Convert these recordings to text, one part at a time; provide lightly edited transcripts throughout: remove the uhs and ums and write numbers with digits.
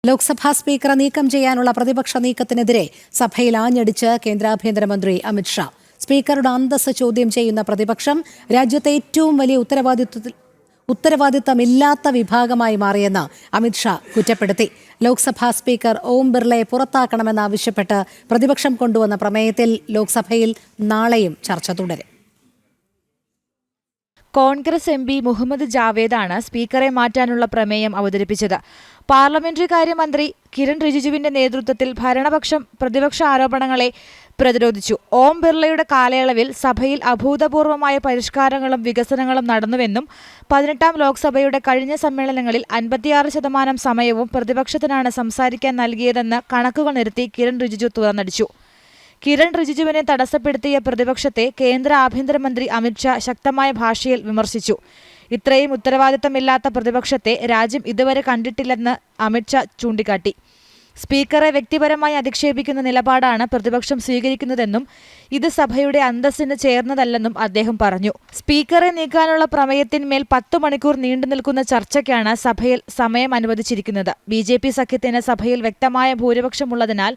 ലോക്സഭാ സ്പീക്കറെ നീക്കം ചെയ്യാനുള്ള പ്രതിപക്ഷ നീക്കത്തിനെതിരെ സഭയിൽ ആഞ്ഞടിച്ച് കേന്ദ്ര ആഭ്യന്തരമന്ത്രി അമിത്ഷാ. സ്പീക്കറുടെ അന്തസ്സ് ചോദ്യം ചെയ്യുന്ന പ്രതിപക്ഷം രാജ്യത്തെ ഏറ്റവും വലിയ ഉത്തരവാദിത്തമില്ലാത്ത വിഭാഗമായി മാറിയെന്ന് അമിത്ഷാ കുറ്റപ്പെടുത്തി. ലോക്സഭാ സ്പീക്കർ ഓം ബിർളയെ പുറത്താക്കണമെന്നാവശ്യപ്പെട്ട് പ്രതിപക്ഷം കൊണ്ടുവന്ന പ്രമേയത്തിൽ ലോക്സഭയിൽ നാളെയും ചർച്ച തുടരും. കോൺഗ്രസ് എം പി മുഹമ്മദ് ജാവേദാണ് സ്പീക്കറെ മാറ്റാനുള്ള പ്രമേയം അവതരിപ്പിച്ചത്. പാർലമെന്ററി കാര്യമന്ത്രി കിരൺ റിജിജുവിന്റെ നേതൃത്വത്തിൽ ഭരണപക്ഷം പ്രതിപക്ഷ ആരോപണങ്ങളെ പ്രതിരോധിച്ചു. ഓം ബിർളയുടെ കാലയളവിൽ സഭയിൽ അഭൂതപൂർവമായ പരിഷ്കാരങ്ങളും വികസനങ്ങളും നടന്നുവെന്നും 18ാം ലോക്സഭയുടെ കഴിഞ്ഞ സമ്മേളനങ്ങളിൽ 56% സമയവും പ്രതിപക്ഷത്തിനാണ് സംസാരിക്കാൻ നൽകിയതെന്ന് കണക്കുകൾ നിരത്തി കിരൺ റിജിജു തുറന്നടിച്ചു. കിരൺ റിജിജുവിനെ തടസ്സപ്പെടുത്തിയ പ്രതിപക്ഷത്തെ കേന്ദ്ര ആഭ്യന്തരമന്ത്രി അമിത്ഷാ ശക്തമായ ഭാഷയിൽ വിമർശിച്ചു. ഇത്രയും ഉത്തരവാദിത്തമില്ലാത്ത പ്രതിപക്ഷത്തെ രാജ്യം ഇതുവരെ കണ്ടിട്ടില്ലെന്ന് അമിത്ഷാ ചൂണ്ടിക്കാട്ടി. സ്പീക്കറെ വ്യക്തിപരമായി അധിക്ഷേപിക്കുന്ന നിലപാടാണ് പ്രതിപക്ഷം സ്വീകരിക്കുന്നതെന്നും ഇത് സഭയുടെ അന്തസ്സിന് ചേർന്നതല്ലെന്നും അദ്ദേഹം പറഞ്ഞു. സ്പീക്കറെ നീക്കാനുള്ള പ്രമേയത്തിന്മേൽ 10 മണിക്കൂർ നീണ്ടുനിൽക്കുന്ന ചർച്ചയ്ക്കാണ് സഭയിൽ സമയം അനുവദിച്ചിരിക്കുന്നത്. BJP സഖ്യത്തിന് സഭയിൽ വ്യക്തമായ ഭൂരിപക്ഷമുള്ളതിനാൽ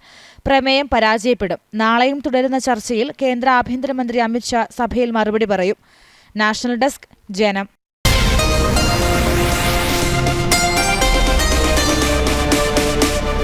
പ്രമേയം പരാജയപ്പെടും. നാളെയും തുടരുന്ന ചർച്ചയിൽ കേന്ദ്ര ആഭ്യന്തരമന്ത്രി അമിത്ഷാ സഭയിൽ മറുപടി പറയും. നാഷണൽ ഡെസ്ക്, ജനം.